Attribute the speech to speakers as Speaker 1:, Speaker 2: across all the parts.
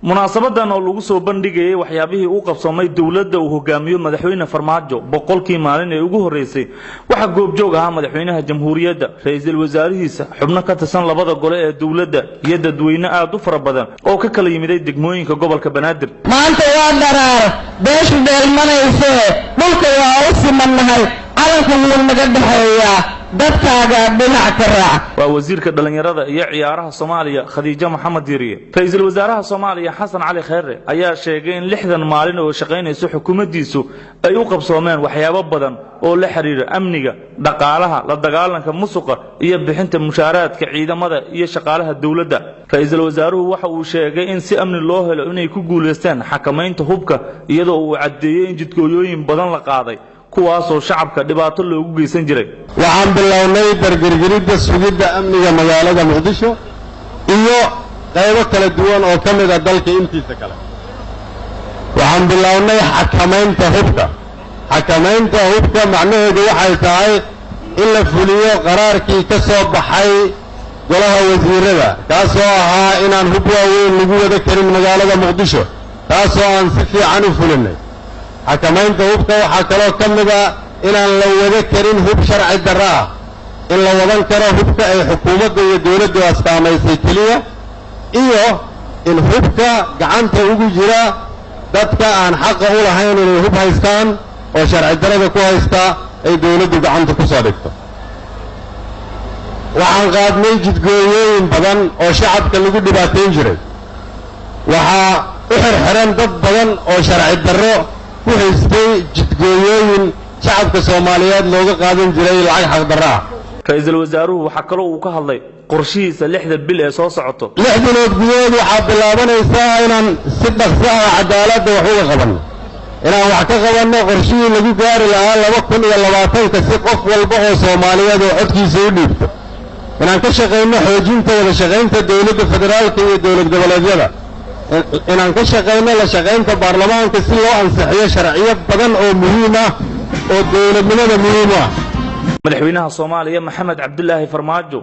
Speaker 1: munaasabadan oo lagu soo bandhigayay waxyaabihii uu qabsoomay dawladda uu hogaamiyo madaxweyne Farmaajo boqolkii maalin ee ugu horeysay waxa goobjoog ahaa madaxweynaha jamhuuriyadda ra'iisul wasaarihiisa xubno ka tirsan labada gole ee dawladda iyo dadweyne aad u fara badan oo ka kala yimid degmooyinka gobolka Banaadir
Speaker 2: maanta waa daraar beeshu dheelmanaysa dhulka waa u simannahay calanka wuu naga dhaxeeyaa dadkaaga dhinac ka raac
Speaker 1: waa wasiirka dhalinyarada iyo ciyaaraha Soomaaliya Khadiija Maxamed Diiriye ra'iisul wasaaraha Soomaaliya Xasan Cali Khayre ayaa sheegay in 60 maalin oo shaqaynayso xukuumaddiisu ay u qabsoomeen waxyaabo badan oo la xiriira amniga dhaqaalaha la dagaalanka musuqa iyo bixinta mushaaraadka ciidamada iyo shaqaalaha dawladda ra'iisul wasaaruhu waxa uu sheegay in si amni loo helo inay ku guuleystaan xakamaynta hubka iyadoo uu cadeeyay in jidkooyooyin badan la qaaday kuwaasoo shacabka dhibaato loogu geysan jiray
Speaker 3: waxaan bilownay dargirgiridda sugidda amniga magaalada Muqdisho iyo qaybo kala duwan oo kamid ah dalka intiisa kale waxaan bilownay xakamaynta hubka macnaheedu waxay tahay in la fuliyo qaraarkii ka soo baxay golaha wasiirada kaasoo ahaa inaan hub waaweyn lagu wada karin magaalada Muqdisho taasoo aan si fiican u fulinay xakamaynta hubka waxaa kaloo ka mid ah inaan la wada karin hub sharci darro ah in la wadan karo hubka ay xukuumadda iyo dawladdu astaamaysay keliya iyo in hubka gacanta ugu jira dadka aan xaqa u lahayn inay hub haystaan oo sharci darrada ku haysta ay dawladdu gacanta ku soo dhigto waxaan qaadnay jidgooyooyin badan oo shacabka lagu dhibaatayn jiray waxaa u xirxiran dad badan oo sharci darro ku haystay jidgooyooyin shacabka Soomaaliyeed looga qaadan jiray lacag xaq darro ah
Speaker 1: ra'iisul wasaaruhu waxa kale uu ka hadlay qorshihiisa 6 bil ee soo socoto
Speaker 3: 6 bilood gudahood waxaa bilaabanaysaa inaan si dhaqso ah cadaalad wax uga qabanno inaan wax ka qabanno qorshihii lagu gaari lahaa 2020 si qof walba oo Soomaaliyeed oo codkiisa u dhiibto inaan ka shaqeyno xoojinta wada shaqeynta dawladda federaalka iyo dawlad goboleedyada inaan ka shaqeyno la shaqeynta baarlamaanka si loo ansixiyo sharciyo badan oo muhiim ah oo dawladnimada muhiim ah
Speaker 1: madaxweynaha Soomaaliya Maxamed Cabdullaahi Farmaajo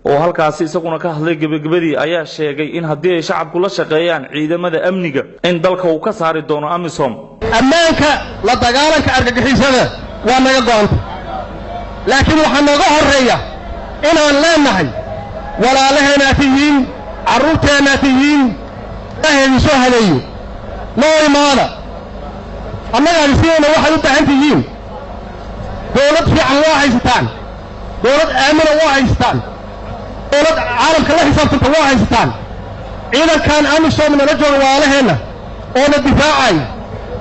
Speaker 1: oo halkaas isaguna ka hadlay gabagabadii ayaa sheegay in haddii ay shacabku la shaqeeyaan ciidamada amniga in dalka uu ka saari doono AMISOM
Speaker 2: ammaanka la dagaalanka argagixisada waa naga go'an laakiin waxa naga horeeya inaan leenahay walaalaheena tihiin carruurteena tihiin ahaydu soo haleeyo noo imaada annaga sidayna waxay u baahan tihiin dawlad fiican waa haysataan dawlad aamina waa haysataan dawlad caalamka la xisaabtanta waa haysataan ciidankan AMISOM nala jooga walaalaheena oo na difaacay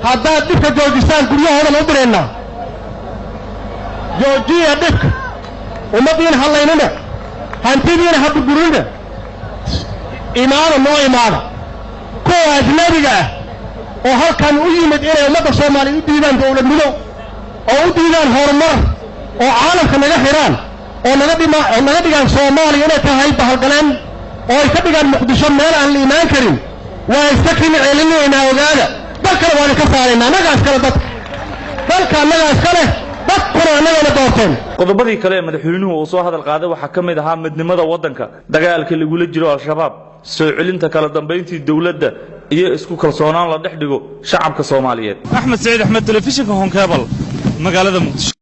Speaker 2: haddaad dhibka joojisaan guryahooda loo direennaa joojiya dhibka ummaddiina hallaynina hantidiina ha burburina imaada noo imaada kuwa ajnabiga ah oo halkan u yimid inay ummadda Soomaaliya u diidaan dawladnimo oo u diidaan horumar oo caalamka naga xiraan oo naga dhigaan Soomaaliya inay tahay bahalgaleen oo ay ka dhigaan Muqdisho meel aan la imaan karin waa iska qiimo celinaynaa ogaada dalkana waan ka saaraynaa anagaas kale dalka anagaas kale dadkuna anagana doorteen
Speaker 1: qodobadii kale ee madaxweynuhu uu soo hadal qaaday waxa ka mid ahaa midnimada waddanka dagaalka lagula jiro al-shabaab soo celinta kala dambeyntii dawladda iyo isku kalsoonaan la dhex dhigo shacabka Soomaaliyeed
Speaker 4: Axmed Saciid Axmed telefishinka Home Cable magaalada Muqdisho